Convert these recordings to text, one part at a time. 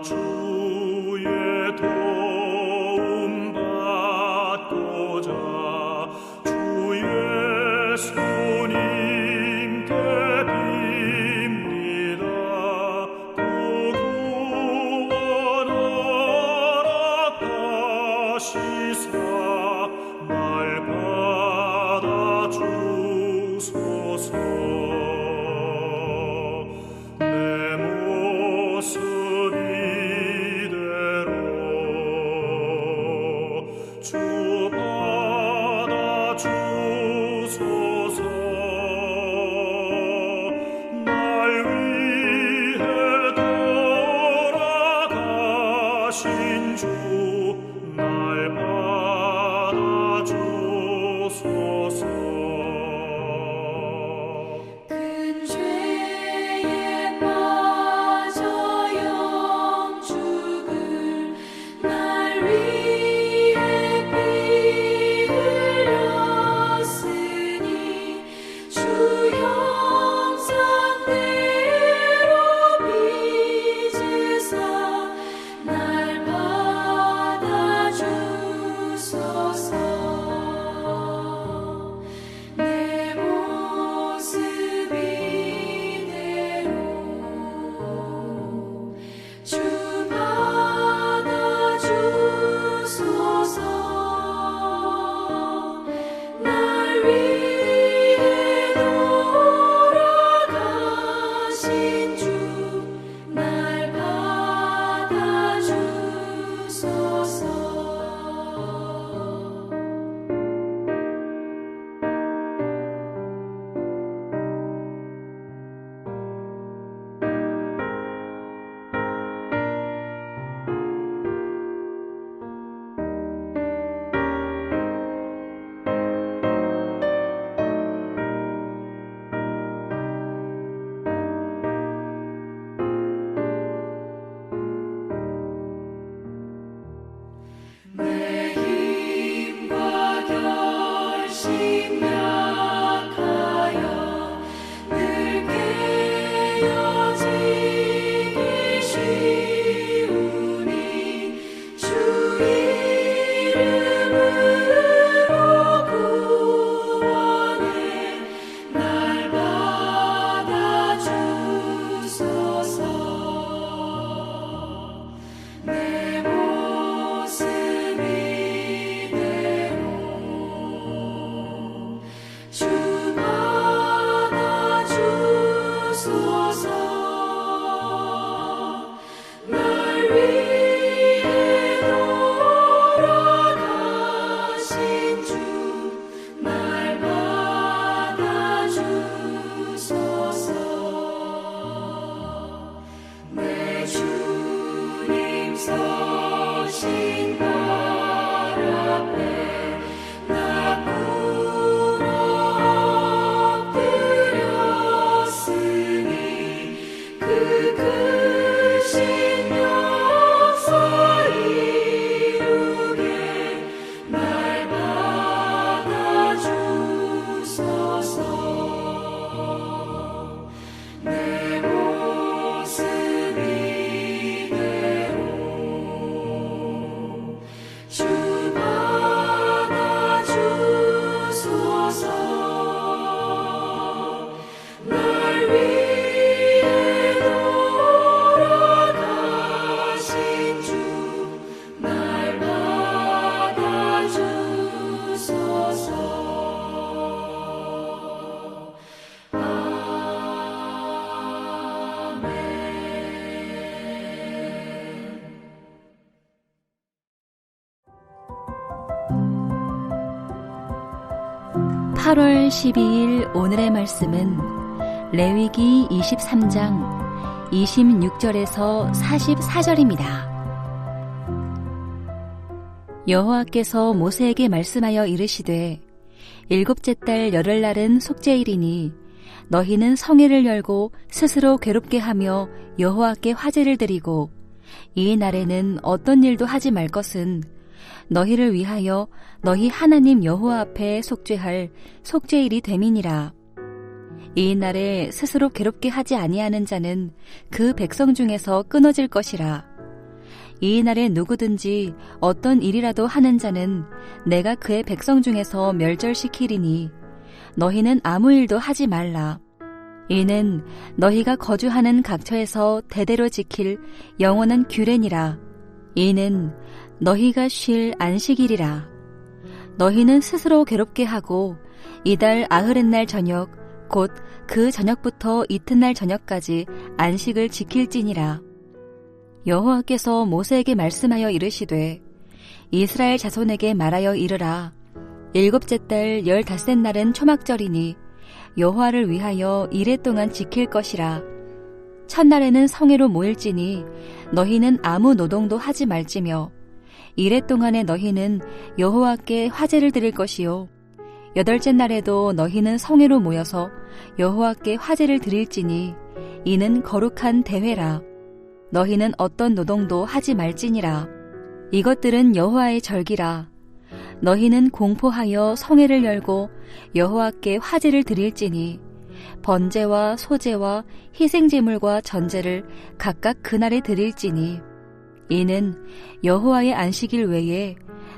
주의 도움 받고자 주의 손님께 빕니다. 구원하라 하시사 날 받아주소서. 내 모습 이대로 주 받아주소서. 날 위해 돌아가신 주 날 받아주소서. 큰 죄에 빠져 영죽을 날 위해 피 흘렸으니 주 형상대로 빚으사 날 받아주소서. 내 모습 이대로 주 받아주소서. 날 위해 돌아가신 주 날 받아주소서. 내 힘과 결심 약하여 늘 깨어지기 쉬우니 주 이름으로 구원해 날 받아주소서. 내 모습 이대로 주 받아주소서. 날 위해 돌아가신 주 날 받아주소서. 내 주님 서신 발 앞에 나 꿇어 엎드렸으니 그 크신 역사 이루게 날 받아주소서. 내 모습 이대로 주 받아주소서. 날 위해 돌아가신 주 날 받아주소서. 아멘. 8월 12일 오늘의 말씀은 레위기 23장 26절에서 44절입니다. 여호와께서 모세에게 말씀하여 이르시되 일곱째 달 열흘날은 속죄일이니 너희는 성회를 열고 스스로 괴롭게 하며 여호와께 화제를 드리고 이 날에는 어떤 일도 하지 말 것은 너희를 위하여 너희 하나님 여호와 앞에 속죄할 속죄일이 됨이니라. 이 날에 스스로 괴롭게 하지 아니하는 자는 그 백성 중에서 끊어질 것이라. 이 날에 누구든지 어떤 일이라도 하는 자는 내가 그의 백성 중에서 멸절시키리니 너희는 아무 일도 하지 말라. 이는 너희가 거주하는 각처에서 대대로 지킬 영원한 규례니라. 이는 너희가 쉴 안식일이라. 너희는 스스로 괴롭게 하고 이달 아흐렛날 저녁 곧 그 저녁부터 이튿날 저녁까지 안식을 지킬지니라. 여호와께서 모세에게 말씀하여 이르시되 이스라엘 자손에게 말하여 이르라. 일곱째 달 15셋 날은 초막절이니 여호와를 위하여 이레 동안 지킬 것이라. 첫날에는 성회로 모일지니 너희는 아무 노동도 하지 말지며 이레 동안에 너희는 여호와께 화제를 드릴 것이요 여덟째 날에도 너희는 성회로 모여서 여호와께 화제를 드릴지니 이는 거룩한 대회라. 너희는 어떤 노동도 하지 말지니라. 이것들은 여호와의 절기라. 너희는 공포하여 성회를 열고 여호와께 화제를 드릴지니 번제와 소제와 희생제물과 전제를 각각 그날에 드릴지니 이는 여호와의 안식일 외에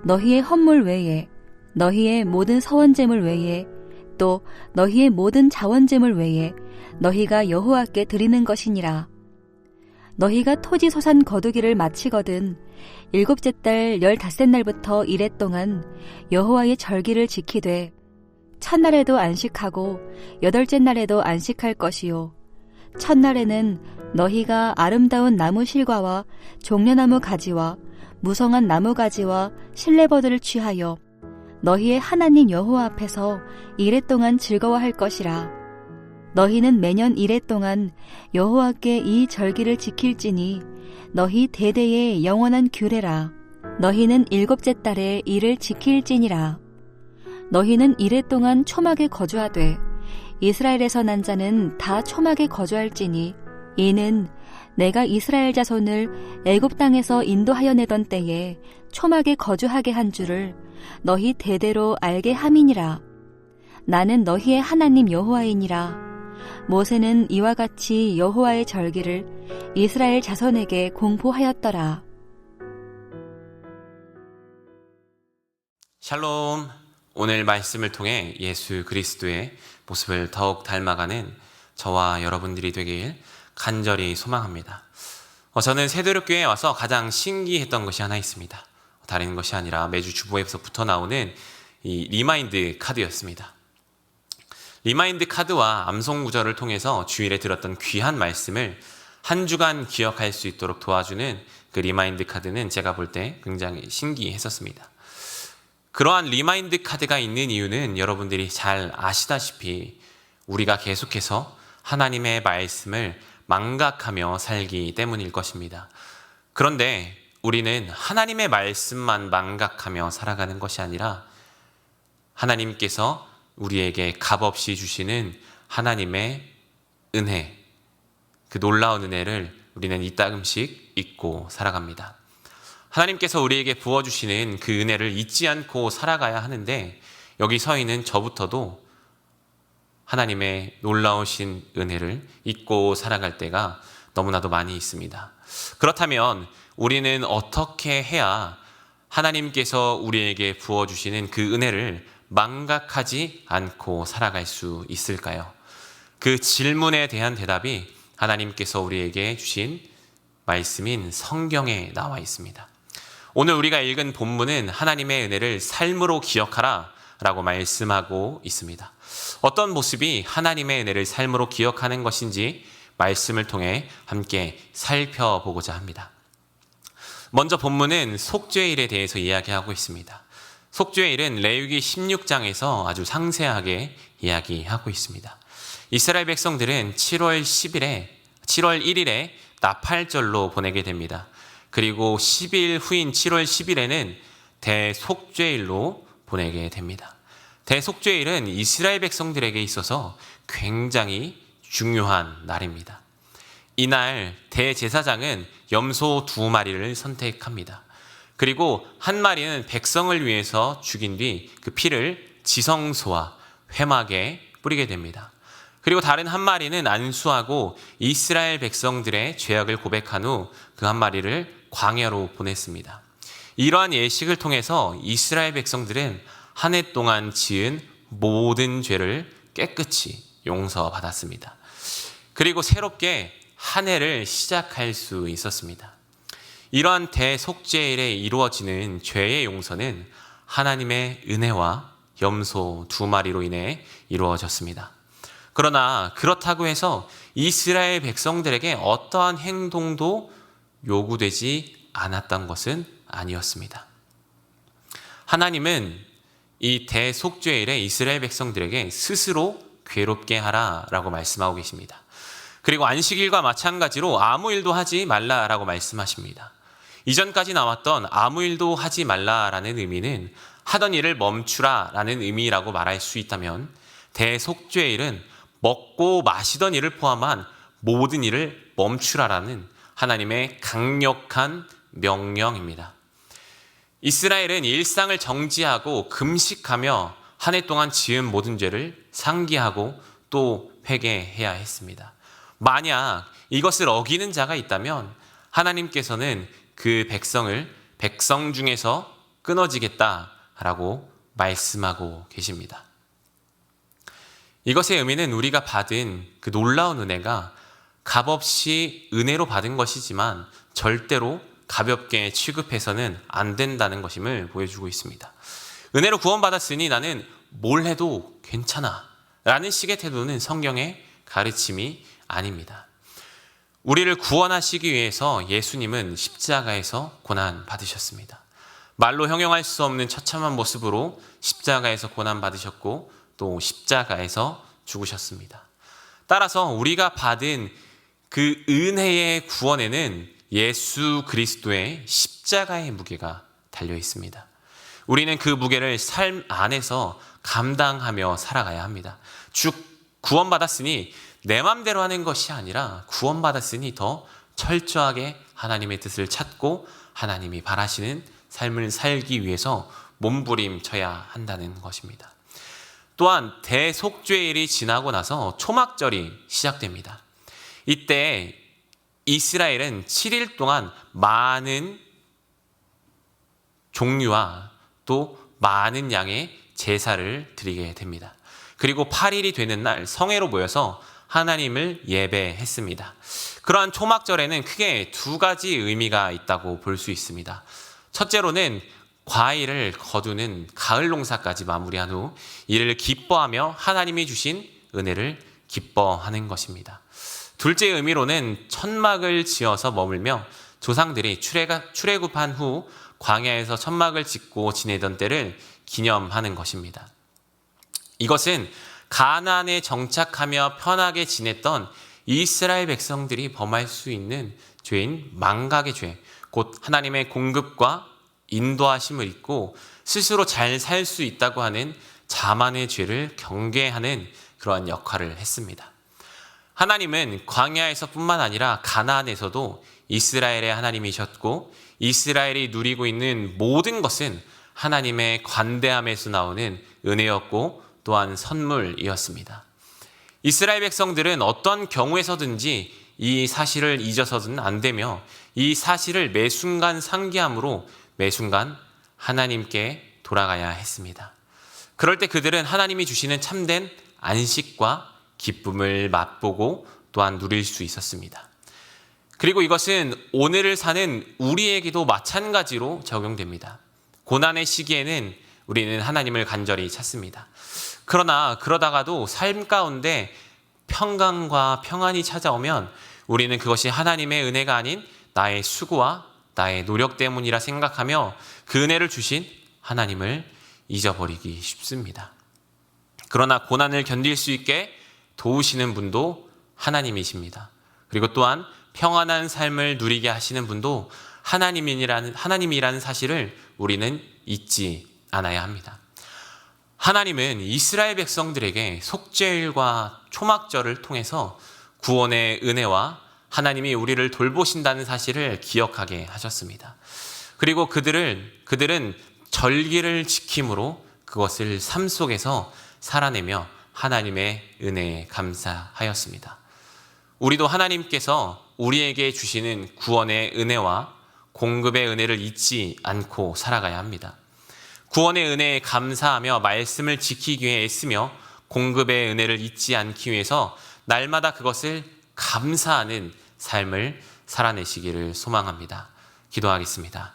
너희의 헌물 외에 너희의 모든 서원제물 외에 또 너희의 모든 자원제물 외에 너희가 여호와께 드리는 것이니라. 너희가 토지 소산 거두기를 마치거든 일곱째 달 15셋 날부터 이레 동안 여호와의 절기를 지키되 첫날에도 안식하고 여덟째 날에도 안식할 것이요 첫날에는 너희가 아름다운 나무 실과와 종려나무 가지와 무성한 나무 가지와 실레버들을 취하여 너희의 하나님 여호와 앞에서 이레 동안 즐거워할 것이라. 너희는 매년 이레 동안 여호와께 이 절기를 지킬지니 너희 대대의 영원한 규례라. 너희는 일곱째 달에 이를 지킬지니라. 너희는 이레 동안 초막에 거주하되 이스라엘에서 난 자는 다 초막에 거주할지니 이는 내가 이스라엘 자손을 애굽 땅에서 인도하여 내던 때에 초막에 거주하게 한 줄을 너희 대대로 알게 함이니라. 나는 너희의 하나님 여호와이니라. 모세는 이와 같이 여호와의 절기를 이스라엘 자손에게 공포하였더라. 샬롬. 오늘 말씀을 통해 예수 그리스도의 모습을 더욱 닮아가는 저와 여러분들이 되길 간절히 소망합니다. 저는 새도력교회에 와서 가장 신기했던 것이 하나 있습니다. 다른 것이 아니라 매주 주보에서부터 나오는 이 리마인드 카드였습니다. 리마인드 카드와 암송 구절을 통해서 주일에 들었던 귀한 말씀을 한 주간 기억할 수 있도록 도와주는 그 리마인드 카드는 제가 볼 때 굉장히 신기했었습니다. 그러한 리마인드 카드가 있는 이유는 여러분들이 잘 아시다시피 우리가 계속해서 하나님의 말씀을 망각하며 살기 때문일 것입니다. 그런데 우리는 하나님의 말씀만 망각하며 살아가는 것이 아니라 하나님께서 우리에게 값없이 주시는 하나님의 은혜, 그 놀라운 은혜를 우리는 이따금씩 잊고 살아갑니다. 하나님께서 우리에게 부어주시는 그 은혜를 잊지 않고 살아가야 하는데 여기 서 있는 저부터도 하나님의 놀라우신 은혜를 잊고 살아갈 때가 너무나도 많이 있습니다. 그렇다면 우리는 어떻게 해야 하나님께서 우리에게 부어주시는 그 은혜를 망각하지 않고 살아갈 수 있을까요? 그 질문에 대한 대답이 하나님께서 우리에게 주신 말씀인 성경에 나와 있습니다. 오늘 우리가 읽은 본문은 하나님의 은혜를 삶으로 기억하라 라고 말씀하고 있습니다. 어떤 모습이 하나님의 은혜를 삶으로 기억하는 것인지 말씀을 통해 함께 살펴보고자 합니다. 먼저 본문은 속죄일에 대해서 이야기하고 있습니다. 속죄일은 레위기 16장에서 아주 상세하게 이야기하고 있습니다. 이스라엘 백성들은 7월 1일에 나팔절로 보내게 됩니다. 그리고 10일 후인 7월 10일에는 대속죄일로 보내게 됩니다. 대속죄일은 이스라엘 백성들에게 있어서 굉장히 중요한 날입니다. 이날 대제사장은 염소 2마리를 선택합니다. 그리고 한 마리는 백성을 위해서 죽인 뒤 그 피를 지성소와 회막에 뿌리게 됩니다. 그리고 다른 한 마리는 안수하고 이스라엘 백성들의 죄악을 고백한 후 그 한 마리를 광야로 보냈습니다. 이러한 예식을 통해서 이스라엘 백성들은 한 해 동안 지은 모든 죄를 깨끗이 용서받았습니다. 그리고 새롭게 한 해를 시작할 수 있었습니다. 이러한 대속죄일에 이루어지는 죄의 용서는 하나님의 은혜와 염소 2마리로 인해 이루어졌습니다. 그러나 그렇다고 해서 이스라엘 백성들에게 어떠한 행동도 요구되지 않았던 것은 아니었습니다. 하나님은 이 대속죄일에 이스라엘 백성들에게 스스로 괴롭게 하라라고 말씀하고 계십니다. 그리고 안식일과 마찬가지로 아무 일도 하지 말라라고 말씀하십니다. 이전까지 나왔던 아무 일도 하지 말라라는 의미는 하던 일을 멈추라라는 의미라고 말할 수 있다면, 대속죄일은 먹고 마시던 일을 포함한 모든 일을 멈추라라는 하나님의 강력한 명령입니다. 이스라엘은 일상을 정지하고 금식하며 한 해 동안 지은 모든 죄를 상기하고 또 회개해야 했습니다. 만약 이것을 어기는 자가 있다면 하나님께서는 그 백성을 백성 중에서 끊어지겠다라고 말씀하고 계십니다. 이것의 의미는 우리가 받은 그 놀라운 은혜가 값없이 은혜로 받은 것이지만 절대로 가볍게 취급해서는 안 된다는 것임을 보여주고 있습니다. 은혜로 구원받았으니 나는 뭘 해도 괜찮아 라는 식의 태도는 성경의 가르침이 아닙니다. 우리를 구원하시기 위해서 예수님은 십자가에서 고난받으셨습니다. 말로 형용할 수 없는 처참한 모습으로 십자가에서 고난받으셨고 또 십자가에서 죽으셨습니다. 따라서 우리가 받은 그 은혜의 구원에는 예수 그리스도의 십자가의 무게가 달려 있습니다. 우리는 그 무게를 삶 안에서 감당하며 살아가야 합니다. 즉, 구원받았으니 내 맘대로 하는 것이 아니라 구원받았으니 더 철저하게 하나님의 뜻을 찾고 하나님이 바라시는 삶을 살기 위해서 몸부림쳐야 한다는 것입니다. 또한 대속죄일이 지나고 나서 초막절이 시작됩니다. 이때 이스라엘은 7일 동안 많은 종류와 또 많은 양의 제사를 드리게 됩니다. 그리고 8일이 되는 날 성회로 모여서 하나님을 예배했습니다. 그러한 초막절에는 크게 2가지 의미가 있다고 볼 수 있습니다. 첫째로는 과일을 거두는 가을 농사까지 마무리한 후 이를 기뻐하며 하나님이 주신 은혜를 기뻐하는 것입니다. 둘째 의미로는 천막을 지어서 머물며 조상들이 출애굽한 후 광야에서 천막을 짓고 지내던 때를 기념하는 것입니다. 이것은 가나안에 정착하며 편하게 지냈던 이스라엘 백성들이 범할 수 있는 죄인 망각의 죄, 곧 하나님의 공급과 인도하심을 잊고 스스로 잘 살 수 있다고 하는 자만의 죄를 경계하는 그러한 역할을 했습니다. 하나님은 광야에서뿐만 아니라 가나안에서도 이스라엘의 하나님이셨고 이스라엘이 누리고 있는 모든 것은 하나님의 관대함에서 나오는 은혜였고 또한 선물이었습니다. 이스라엘 백성들은 어떤 경우에서든지 이 사실을 잊어서는 안 되며 이 사실을 매 순간 상기함으로 매 순간 하나님께 돌아가야 했습니다. 그럴 때 그들은 하나님이 주시는 참된 안식과 기쁨을 맛보고 또한 누릴 수 있었습니다. 그리고 이것은 오늘을 사는 우리에게도 마찬가지로 적용됩니다. 고난의 시기에는 우리는 하나님을 간절히 찾습니다. 그러나 그러다가도 삶 가운데 평강과 평안이 찾아오면 우리는 그것이 하나님의 은혜가 아닌 나의 수고와 나의 노력 때문이라 생각하며 그 은혜를 주신 하나님을 잊어버리기 쉽습니다. 그러나 고난을 견딜 수 있게 도우시는 분도 하나님이십니다. 그리고 또한 평안한 삶을 누리게 하시는 분도 하나님이라는 사실을 우리는 잊지 않아야 합니다. 하나님은 이스라엘 백성들에게 속죄일과 초막절을 통해서 구원의 은혜와 하나님이 우리를 돌보신다는 사실을 기억하게 하셨습니다. 그리고 그들은 절기를 지킴으로 그것을 삶 속에서 살아내며 하나님의 은혜에 감사하였습니다. 우리도 하나님께서 우리에게 주시는 구원의 은혜와 공급의 은혜를 잊지 않고 살아가야 합니다. 구원의 은혜에 감사하며 말씀을 지키기 위해 애쓰며 공급의 은혜를 잊지 않기 위해서 날마다 그것을 감사하는 삶을 살아내시기를 소망합니다. 기도하겠습니다.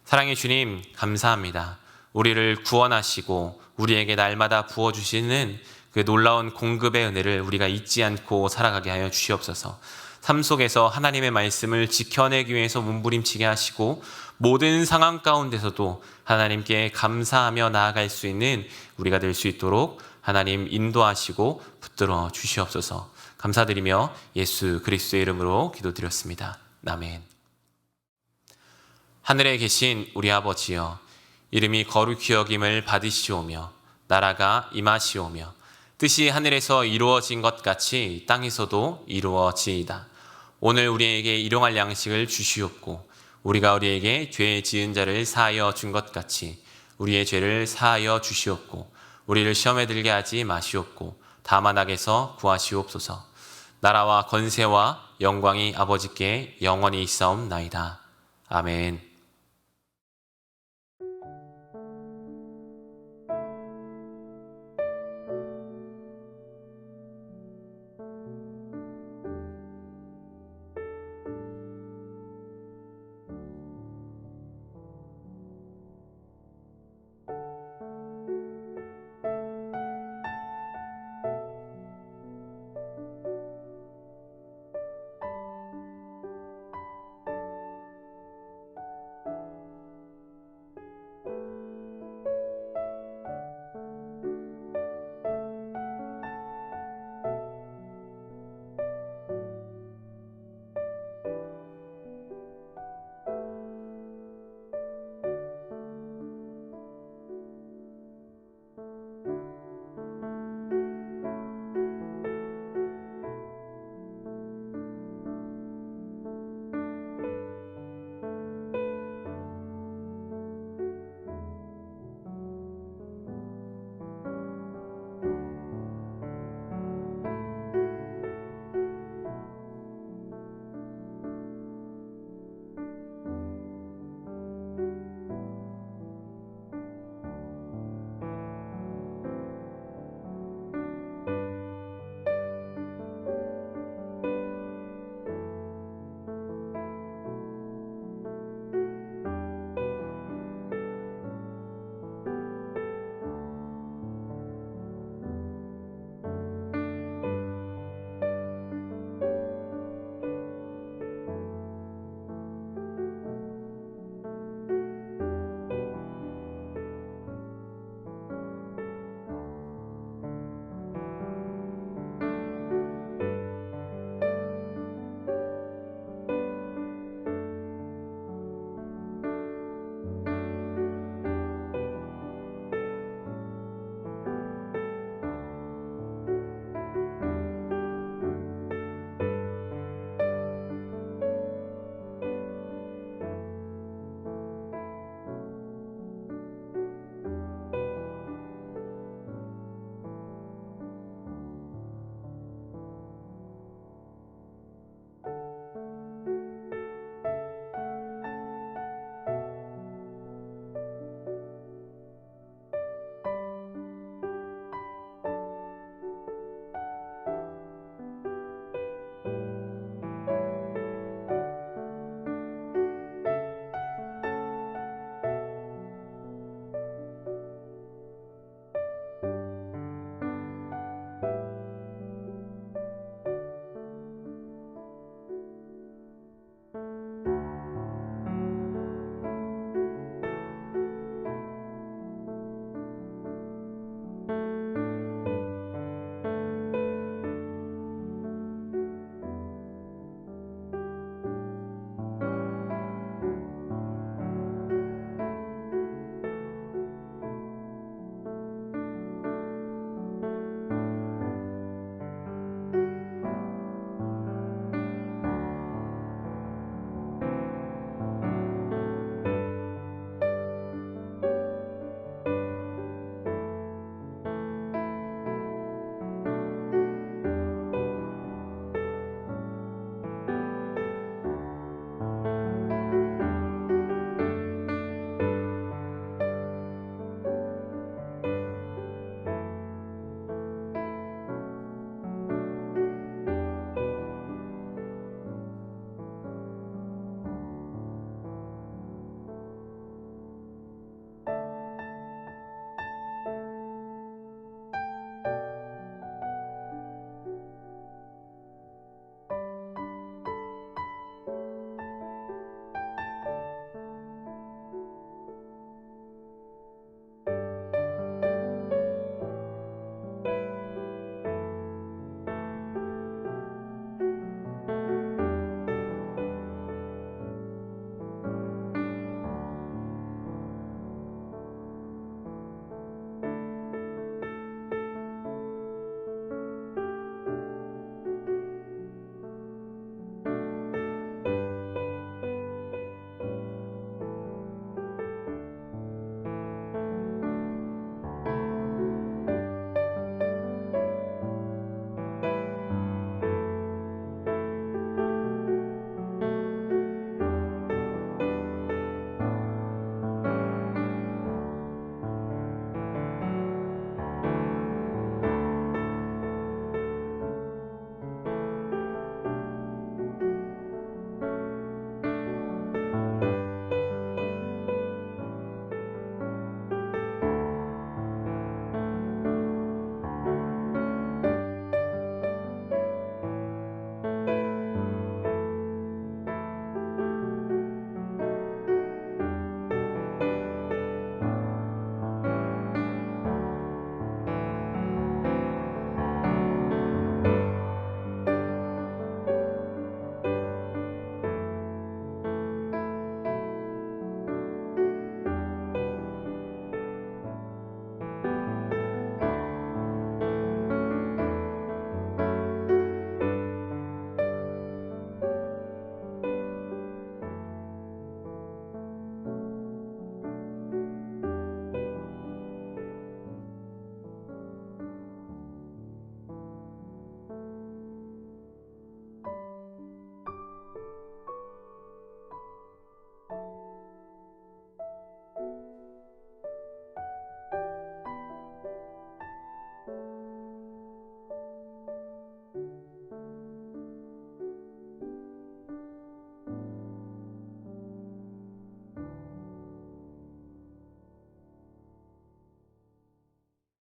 사랑의 주님, 감사합니다. 우리를 구원하시고 우리에게 날마다 부어주시는 그 놀라운 공급의 은혜를 우리가 잊지 않고 살아가게 하여 주시옵소서. 삶 속에서 하나님의 말씀을 지켜내기 위해서 몸부림치게 하시고 모든 상황 가운데서도 하나님께 감사하며 나아갈 수 있는 우리가 될 수 있도록 하나님 인도하시고 붙들어 주시옵소서. 감사드리며 예수 그리스도의 이름으로 기도드렸습니다. 아멘. 하늘에 계신 우리 아버지여, 이름이 거룩히 여김을 받으시오며 나라가 임하시오며 뜻이 하늘에서 이루어진 것 같이 땅에서도 이루어지이다. 오늘 우리에게 일용할 양식을 주시옵고 우리가 우리에게 죄 지은 자를 사하여 준 것 같이 우리의 죄를 사하여 주시옵고 우리를 시험에 들게 하지 마시옵고 다만 악에서 구하시옵소서. 나라와 권세와 영광이 아버지께 영원히 있사옵나이다. 아멘.